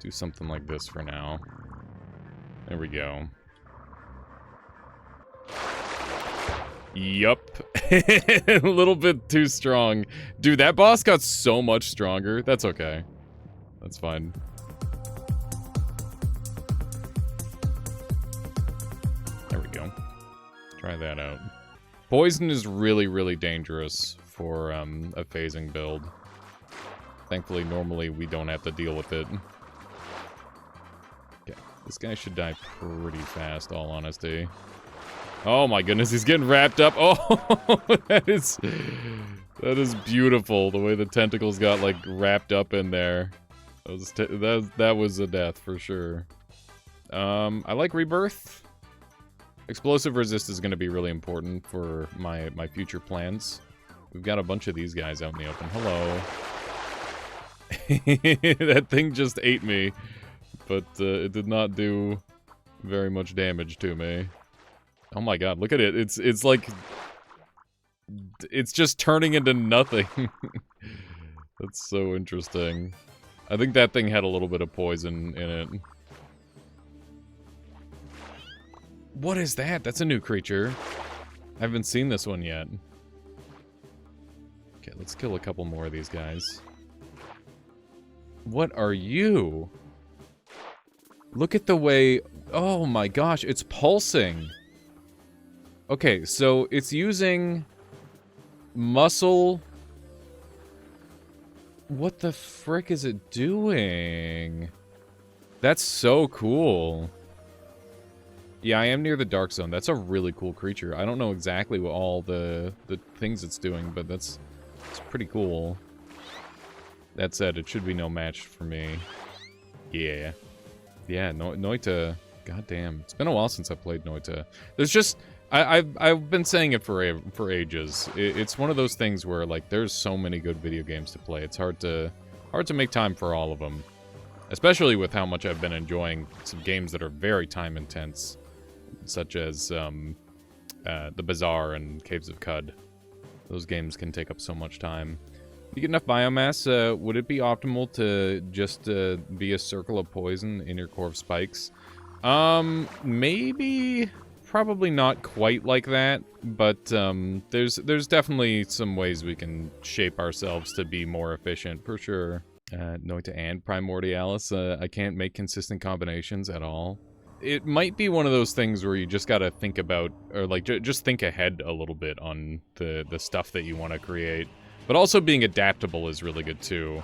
Do something like this for now. There we go. Yup. A little bit too strong. Dude, that boss got so much stronger. That's okay. That's fine. There we go. Try that out. Poison is really, really dangerous for a phasing build. Thankfully, normally we don't have to deal with it. Okay, this guy should die pretty fast, all honesty. Oh my goodness, he's getting wrapped up. Oh, that is beautiful. The way the tentacles got like wrapped up in there. That was a death for sure. I like Rebirth. Explosive resist is going to be really important for my future plans. We've got a bunch of these guys out in the open. Hello. That thing just ate me, but it did not do very much damage to me. Oh my god, look at it. It's like... It's just turning into nothing. That's so interesting. I think that thing had a little bit of poison in it. What is that? That's a new creature. I haven't seen this one yet. Okay, let's kill a couple more of these guys. What are you? Look at the way... Oh my gosh, it's pulsing. Okay, so it's using muscle. What the frick is it doing? That's so cool. Yeah, I am near the dark zone. That's a really cool creature. I don't know exactly what all the things it's doing, but it's pretty cool. That said, it should be no match for me. Yeah. Yeah, Noita. Goddamn. It's been a while since I played Noita. There's just... I've been saying it for ages. It's one of those things where, like, there's so many good video games to play. It's hard to make time for all of them. Especially with how much I've been enjoying some games that are very time-intense. Such as, The Bazaar and Caves of Cud. Those games can take up so much time. If you get enough biomass, would it be optimal to just be a circle of poison in your core of spikes? Maybe... Probably not quite like that, but there's definitely some ways we can shape ourselves to be more efficient, for sure. Noita and Primordialis, I can't make consistent combinations at all. It might be one of those things where you just gotta think about, or like, just think ahead a little bit on the stuff that you want to create. But also being adaptable is really good too.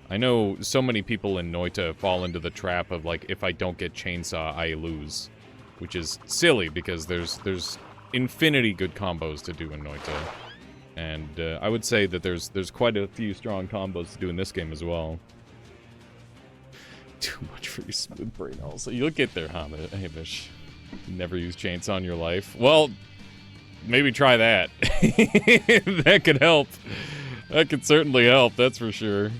I know so many people in Noita fall into the trap of like, if I don't get Chainsaw, I lose. Which is silly, because there's infinity good combos to do in Noita. And I would say that there's quite a few strong combos to do in this game as well. Too much for your smooth brain also. You'll get there, Hamish. Never use Chainsaw in your life. Well, maybe try that. That could help. That could certainly help, that's for sure.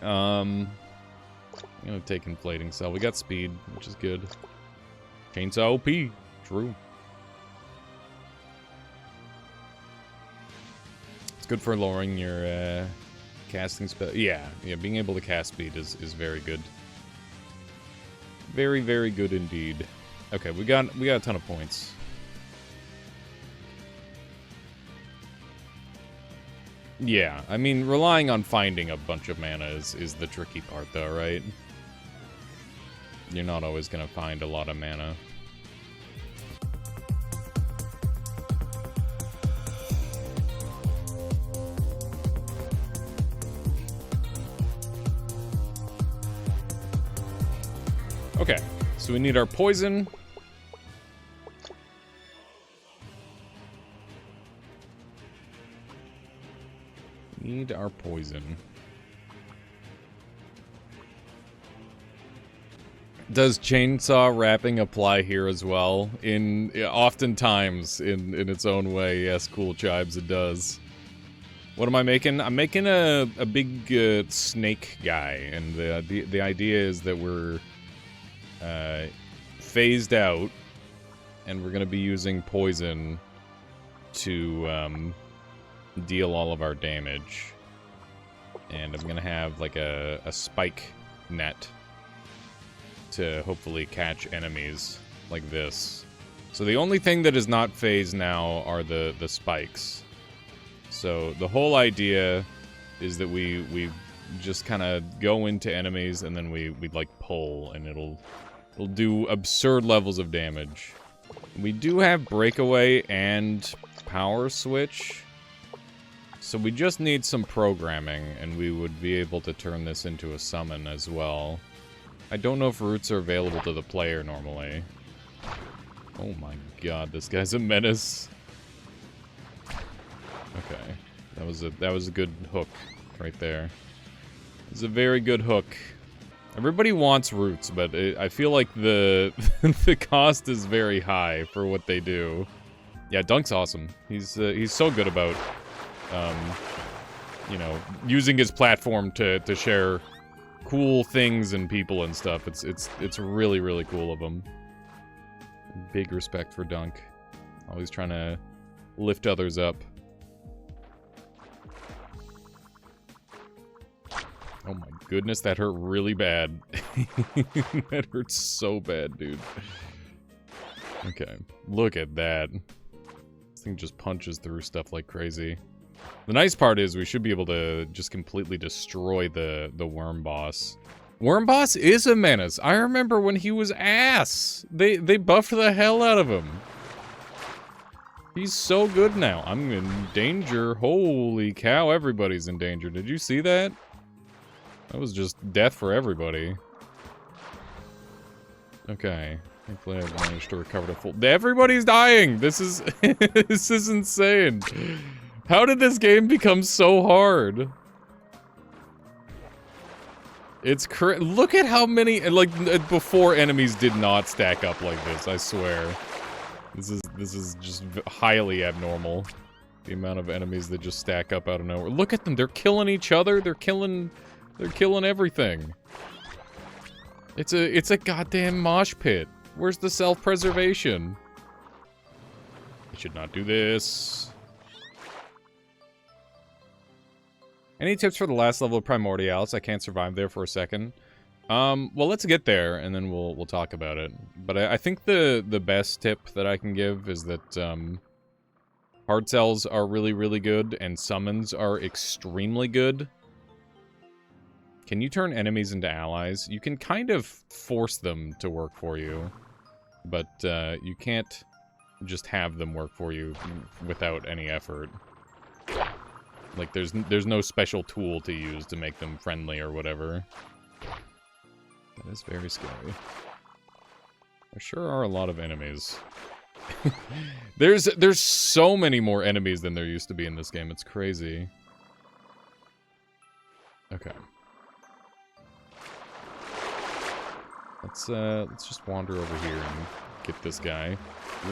I'm gonna take Inflating Cell. We got speed, which is good. Chainsaw OP. True. It's good for lowering your casting spell. Yeah, being able to cast speed is very good. Very, very good indeed. Okay, we got a ton of points. Yeah, I mean, relying on finding a bunch of mana is the tricky part, though, right? You're not always gonna find a lot of mana. Okay, so we need our poison. Need our poison. Does chainsaw wrapping apply here as well? Oftentimes, in its own way, yes, cool Chives, it does. What am I making? I'm making a big snake guy, and the idea is that we're phased out, and we're gonna be using poison to deal all of our damage. And I'm gonna have like a spike net to hopefully catch enemies like this. So the only thing that is not phased now are the spikes. So the whole idea is that we just kind of go into enemies and then we like pull, and it'll do absurd levels of damage. We do have breakaway and power switch. So we just need some programming, and we would be able to turn this into a summon as well. I don't know if roots are available to the player normally. Oh my god, this guy's a menace. Okay, that was a good hook right there. It's a very good hook. Everybody wants roots, but I feel like the the cost is very high for what they do. Yeah, Dunk's awesome. He's so good about you know, using his platform to share cool things and people and stuff. It's really, really cool of him. Big respect for Dunk. Always trying to lift others up. Oh my goodness, that hurt really bad. That hurts so bad, dude. Okay, look at that. This thing just punches through stuff like crazy. The nice part is we should be able to just completely destroy the worm boss. Worm boss is a menace. I remember when he was ass. They buffed the hell out of him. He's so good now. I'm in danger. Holy cow, everybody's in danger. Did you see that? That was just death for everybody. Okay. Thankfully I've managed to recover to full. Everybody's dying! This is this is insane. How did this game become so hard? It's look at how many, like, before enemies did not stack up like this, I swear. This is just highly abnormal. The amount of enemies that just stack up out of nowhere. Look at them, they're killing each other, they're killing everything. It's a goddamn mosh pit. Where's the self-preservation? I should not do this. Any tips for the last level of Primordialis? I can't survive there for a second. Well, let's get there, and then we'll talk about it. But I think the best tip that I can give is that hard cells are really, really good, and summons are extremely good. Can you turn enemies into allies? You can kind of force them to work for you, but you can't just have them work for you without any effort. Like, there's no special tool to use to make them friendly or whatever. That is very scary. There sure are a lot of enemies. There's so many more enemies than there used to be in this game. It's crazy. Okay. Let's just wander over here and get this guy.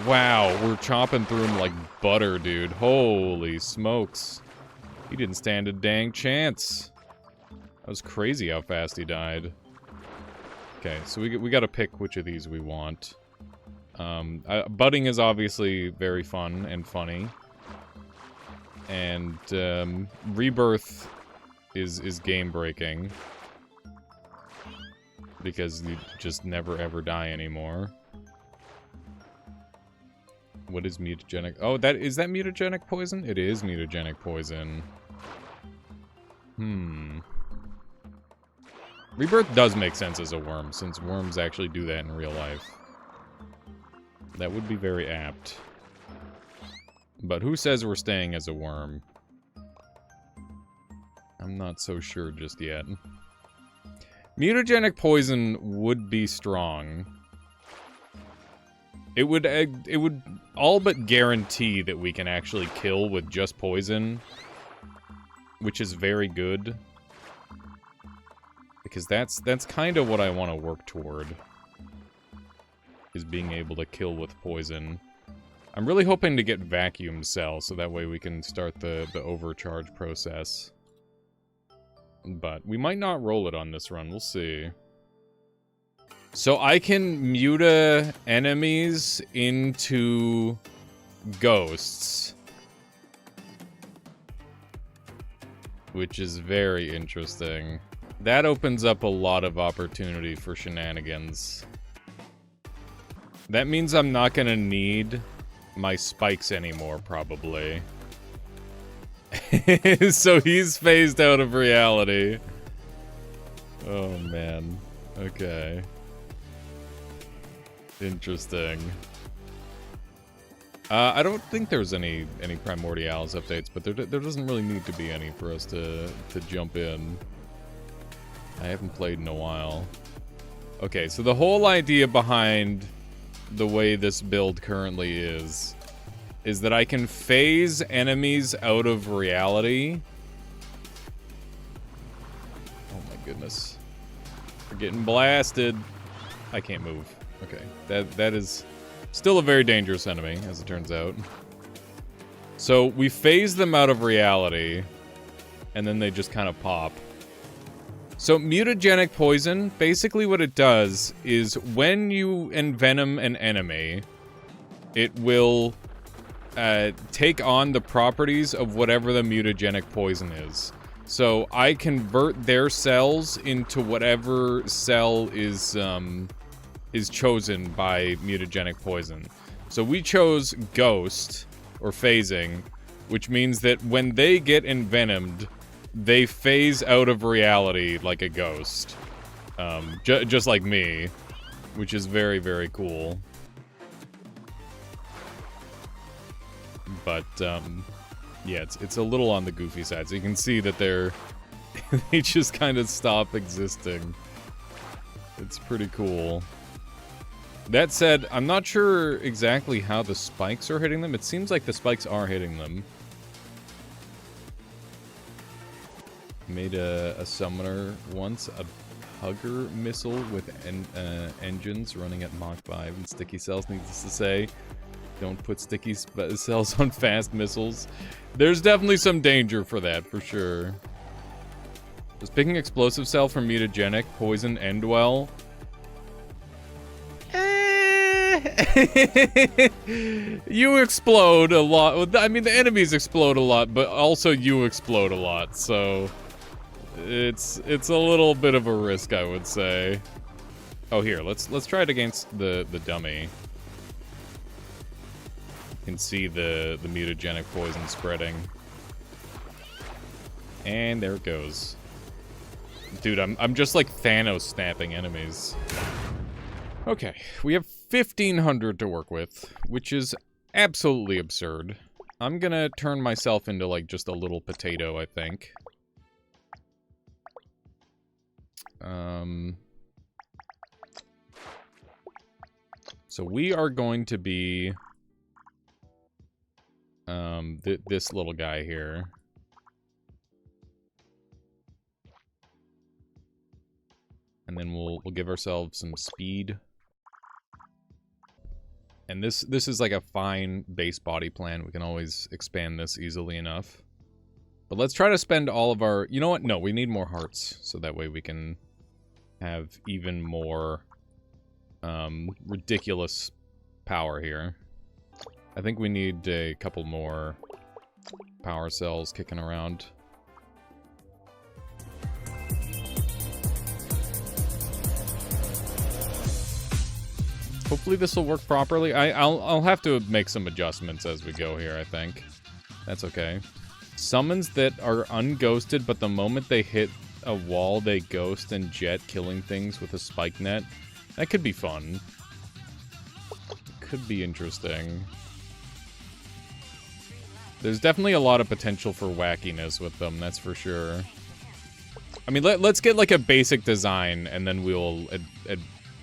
Wow, we're chopping through him like butter, dude. Holy smokes. He didn't stand a dang chance. That was crazy how fast he died. Okay, so we gotta pick which of these we want. Budding is obviously very fun and funny. And Rebirth is game-breaking. Because you just never ever die anymore. What is mutagenic? Oh, is that mutagenic poison? It is mutagenic poison. Rebirth does make sense as a worm, since worms actually do that in real life. That would be very apt. But who says we're staying as a worm? I'm not so sure just yet. Mutagenic poison would be strong. It would all but guarantee that we can actually kill with just poison, which is very good. Because that's kind of what I want to work toward, is being able to kill with poison. I'm really hoping to get Vacuum Cell, so that way we can start the overcharge process. But we might not roll it on this run, we'll see. So I can muta enemies into ghosts which is very interesting. That opens up a lot of opportunity for shenanigans. That means I'm not gonna need my spikes anymore, probably. So he's phased out of reality. Oh, man. Okay. Interesting. I don't think there's any Primordialis updates, but there doesn't really need to be any for us to jump in. I haven't played in a while. Okay, so the whole idea behind the way this build currently is that I can phase enemies out of reality. Oh my goodness. We're getting blasted. I can't move. Okay, that is still a very dangerous enemy, as it turns out. So we phase them out of reality, and then they just kind of pop. So mutagenic poison, basically what it does is when you envenom an enemy, it will take on the properties of whatever the mutagenic poison is. So I convert their cells into whatever cell is chosen by mutagenic poison. So we chose Ghost, or phasing, which means that when they get envenomed, they phase out of reality like a ghost. Just like me, which is very, very cool. But, yeah, it's a little on the goofy side. So you can see that they just kind of stop existing. It's pretty cool. That said, I'm not sure exactly how the spikes are hitting them. It seems like the spikes are hitting them. Made a summoner once, a hugger missile with engines running at Mach 5 and sticky cells, needless to say. Don't put sticky cells on fast missiles. There's definitely some danger for that, for sure. Does picking explosive cell from mutagenic poison end well? You explode a lot. I mean, the enemies explode a lot, but also you explode a lot, so it's a little bit of a risk, I would say. Oh, here, let's try it against the dummy. You can see the mutagenic poison spreading. And there it goes. Dude, I'm just like Thanos snapping enemies. Okay, we have 1,500 to work with, which is absolutely absurd. I'm gonna turn myself into, like, just a little potato, I think. So we are going to be, this little guy here. And then we'll give ourselves some speed. And this is like a fine base body plan. We can always expand this easily enough. But let's try to spend all of our... You know what? No, we need more hearts. So that way we can have even more ridiculous power here. I think we need a couple more power cells kicking around. Hopefully this will work properly. I'll have to make some adjustments as we go here, I think. That's okay. Summons that are unghosted, but the moment they hit a wall, they ghost and jet, killing things with a spike net. That could be fun. Could be interesting. There's definitely a lot of potential for wackiness with them, that's for sure. I mean, let's get like a basic design, and then we'll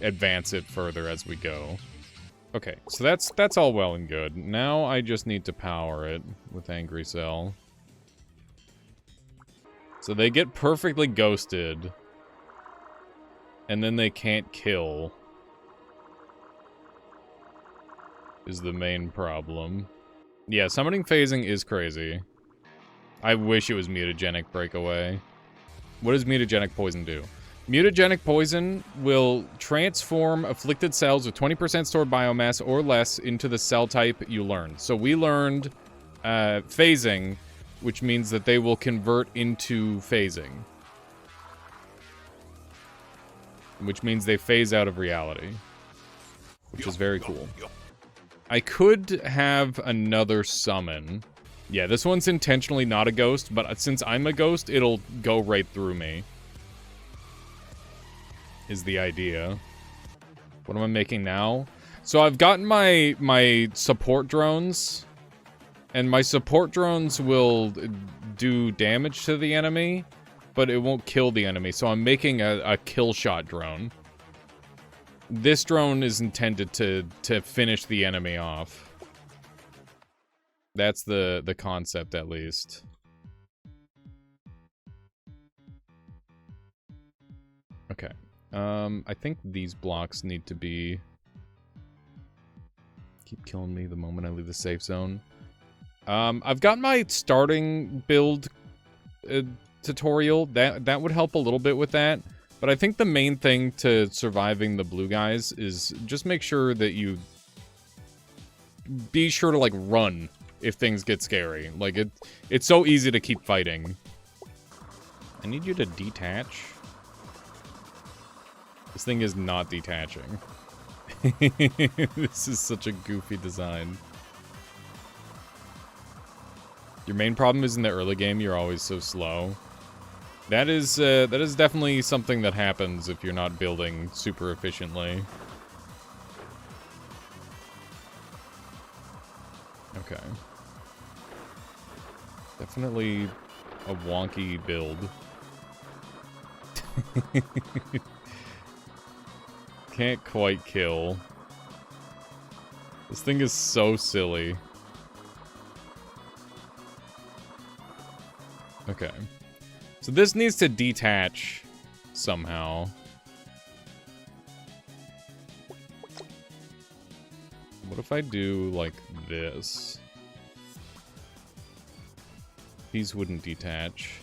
advance it further as we go. Okay, so that's all well and good. Now I just need to power it with Angry Cell. So they get perfectly ghosted, and then they can't kill. Is the main problem. Yeah, summoning phasing is crazy. I wish it was mutagenic breakaway. What does mutagenic poison do? Mutagenic poison will transform afflicted cells with 20% stored biomass or less into the cell type you learned. So we learned phasing, which means that they will convert into phasing. Which means they phase out of reality. Which is very cool. I could have another summon. Yeah, this one's intentionally not a ghost, but since I'm a ghost, it'll go right through me. Is the idea. What am I making now? So I've gotten my support drones, and my support drones will do damage to the enemy, but it won't kill the enemy. So I'm making a kill shot drone. This drone is intended to finish the enemy off. That's the concept, at least. Okay. I think these blocks need to be... Keep killing me the moment I leave the safe zone. I've got my starting build tutorial. That would help a little bit with that. But I think the main thing to surviving the blue guys is just make sure that you be sure to, like, run if things get scary. Like, it's so easy to keep fighting. I need you to detach. This thing is not detaching. This is such a goofy design. Your main problem is in the early game, you're always so slow. That is definitely something that happens if you're not building super efficiently. Okay. Definitely a wonky build. Can't quite kill. This thing is so silly. Okay. So this needs to detach somehow. What if I do like this? These wouldn't detach.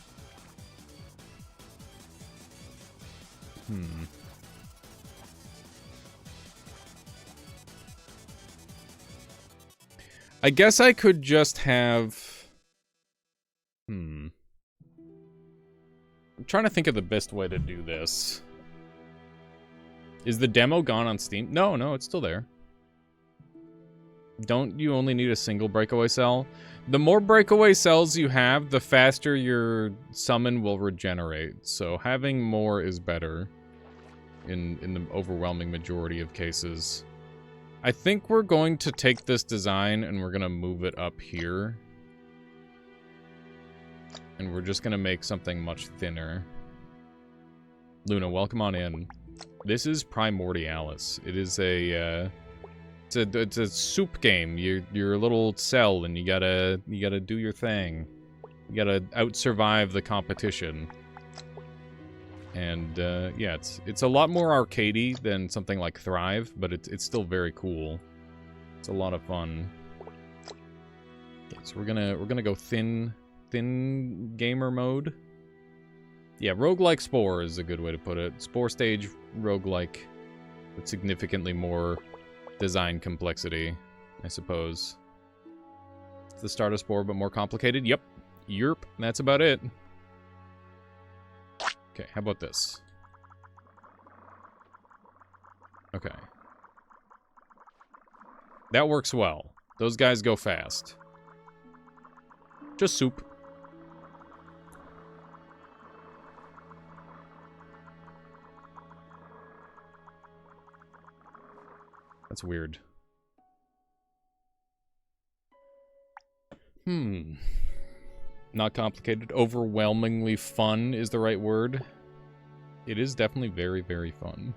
I guess I could just have... I'm trying to think of the best way to do this. Is the demo gone on Steam? No, it's still there. Don't you only need a single breakaway cell? The more breakaway cells you have, the faster your summon will regenerate. So having more is better in the overwhelming majority of cases. I think we're going to take this design and we're going to move it up here. And we're just going to make something much thinner. Luna, welcome on in. This is Primordialis. It is a... It's a soup game. You're a little cell, and you gotta do your thing. You gotta out-survive the competition. And yeah, it's a lot more arcadey than something like Thrive, but it's still very cool. It's a lot of fun. Okay, so we're gonna go thin gamer mode. Yeah, roguelike Spore is a good way to put it. Spore stage roguelike with significantly more design complexity, I suppose. It's the start of Spore, but more complicated. Yep. Yerp. That's about it. Okay, how about this? Okay. That works well. Those guys go fast. Just soup. That's weird. Not complicated. Overwhelmingly fun is the right word. It is definitely very, very fun.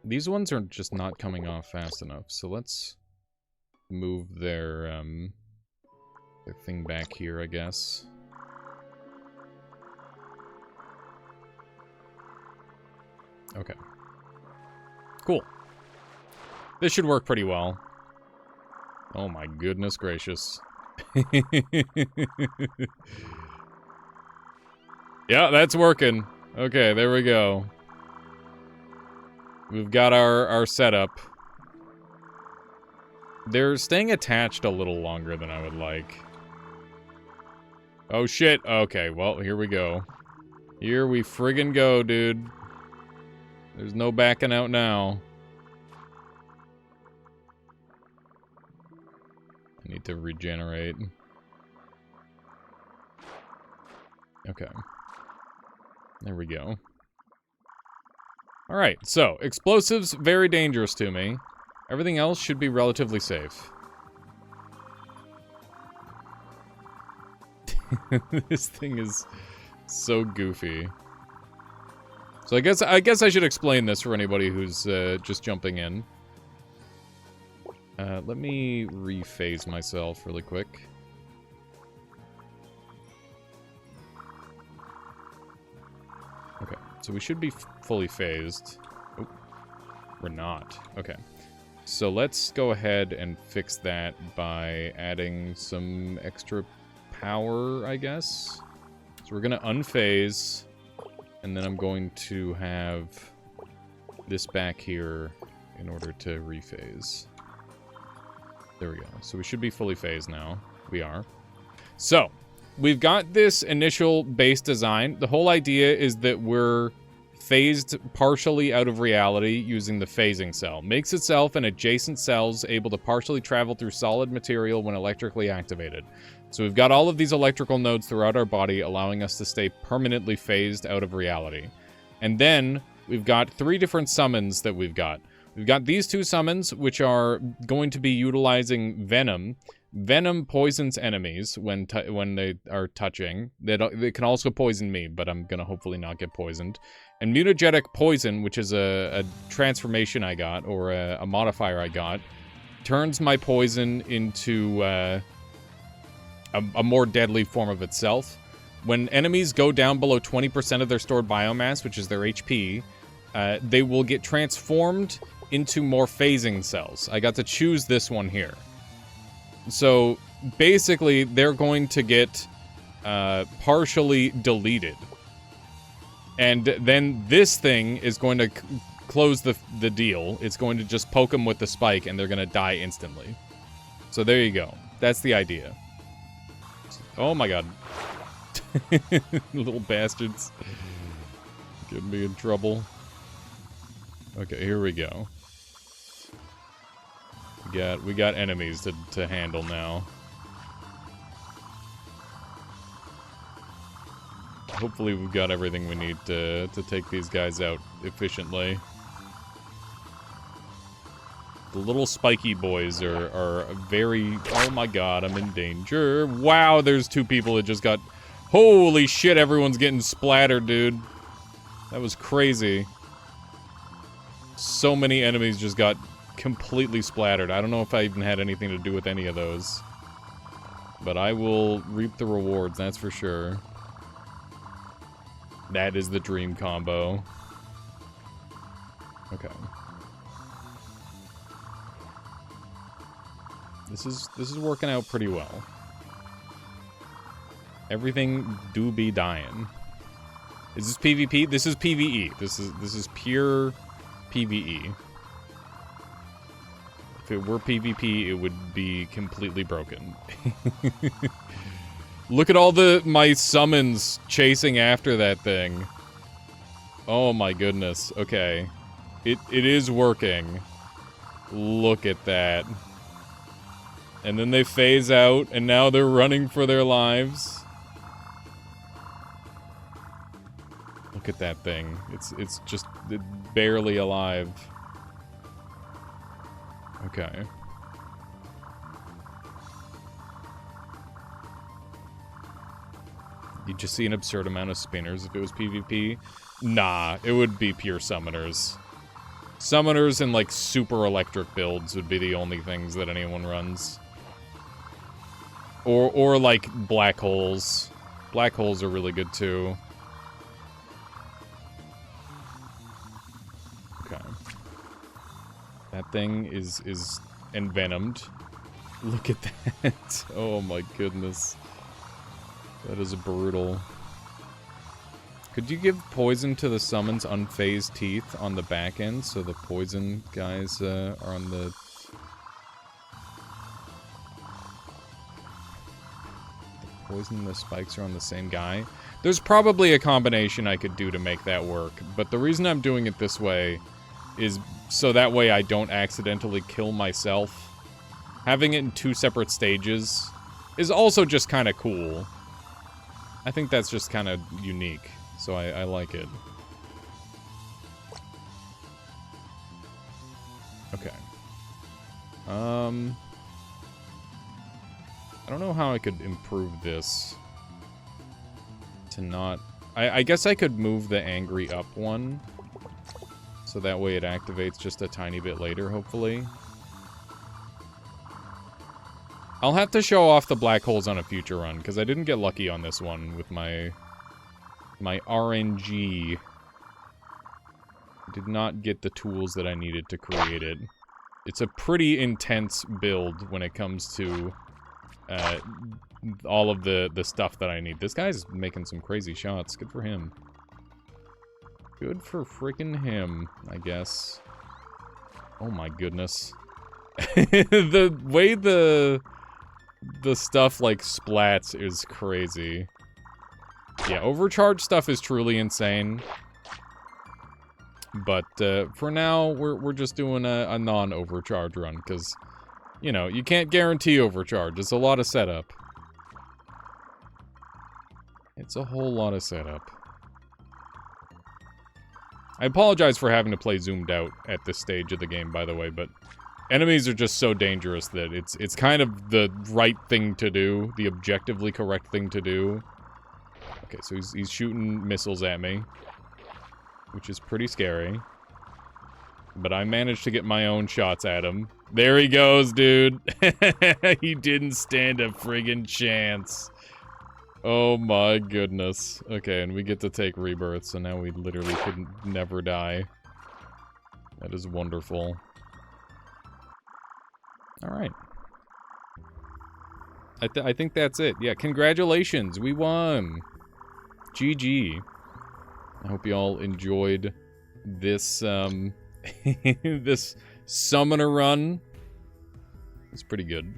These ones are just not coming off fast enough, so let's move their thing back here, I guess. Okay. Cool. This should work pretty well. Oh my goodness gracious. Yeah, that's working. Okay, there we go. We've got our setup. They're staying attached a little longer than I would like. Oh, shit. Okay, well, here we go. Here we friggin' go, dude. There's no backing out now. I need to regenerate. Okay. There we go. Alright, so, explosives, very dangerous to me. Everything else should be relatively safe. This thing is so goofy. So I guess I should explain this for anybody who's just jumping in. Let me rephase myself really quick. Okay, so we should be fully phased. Oh, we're not. Okay. So let's go ahead and fix that by adding some extra power, I guess. So we're gonna unphase, and then I'm going to have this back here in order to rephase. There we go. So we should be fully phased now. We are. So, we've got this initial base design. The whole idea is that we're phased partially out of reality using the phasing cell. Makes itself and adjacent cells able to partially travel through solid material when electrically activated. So we've got all of these electrical nodes throughout our body, allowing us to stay permanently phased out of reality. And then we've got 3 different summons that we've got. We've got these 2 summons, which are going to be utilizing Venom. Venom poisons enemies when they are touching. They can also poison me, but I'm going to hopefully not get poisoned. And Mutagenic Poison, which is a transformation I got, or a modifier I got, turns my poison into a more deadly form of itself. When enemies go down below 20% of their stored biomass, which is their HP, they will get transformed into more phasing cells. I got to choose this one here. So, basically, they're going to get partially deleted. And then this thing is going to close the deal. It's going to just poke them with the spike, and they're going to die instantly. So there you go. That's the idea. Oh my god. Little bastards. Getting me in trouble. Okay, here we go. We got enemies to handle now. Hopefully we've got everything we need to take these guys out efficiently. The little spiky boys are very... Oh my god, I'm in danger. Wow, there's 2 people that just got... Holy shit, everyone's getting splattered, dude. That was crazy. So many enemies just got completely splattered. I don't know if I even had anything to do with any of those. But I will reap the rewards, that's for sure. That is the dream combo. Okay. This is working out pretty well. Everything do be dying. Is this PvP? This is PvE. This is pure PvE. If it were PvP, it would be completely broken. Look at all my summons chasing after that thing. Oh my goodness. Okay. It is working. Look at that. And then they phase out, and now they're running for their lives. Look at that thing. It's just barely alive. Okay. You'd just see an absurd amount of spinners if it was PvP. Nah, it would be pure summoners. Summoners and, like, super electric builds would be the only things that anyone runs. Or like, black holes. Black holes are really good, too. Okay. That thing is envenomed. Look at that. Oh my goodness. That is brutal. Could you give poison to the summons unfazed teeth on the back end so the poison guys are on the... poison the spikes are on the same guy. There's probably a combination I could do to make that work, but the reason I'm doing it this way is so that way I don't accidentally kill myself. Having it in 2 separate stages is also just kind of cool. I think that's just kind of unique, so I like it. Okay. I don't know how I could improve this to not... I guess I could move the angry up one, so that way it activates just a tiny bit later, hopefully. I'll have to show off the black holes on a future run, because I didn't get lucky on this one with my RNG. I did not get the tools that I needed to create it. It's a pretty intense build when it comes to all of the stuff that I need. This guy's making some crazy shots. Good for him. Good for freaking him, I guess. Oh my goodness. The way the stuff, like, splats is crazy. Yeah, overcharge stuff is truly insane. But, for now, we're just doing a non-overcharge run, because, you know, you can't guarantee overcharge. It's a lot of setup. It's a whole lot of setup. I apologize for having to play zoomed out at this stage of the game, by the way, but enemies are just so dangerous that it's kind of the right thing to do, the objectively correct thing to do. Okay, so he's shooting missiles at me, which is pretty scary. But I managed to get my own shots at him. There he goes, dude. He didn't stand a friggin' chance. Oh my goodness. Okay, and we get to take rebirth, so now we literally could never die. That is wonderful. Alright. I think that's it. Yeah, congratulations, we won! GG. I hope you all enjoyed this, this summoner run. It's pretty good.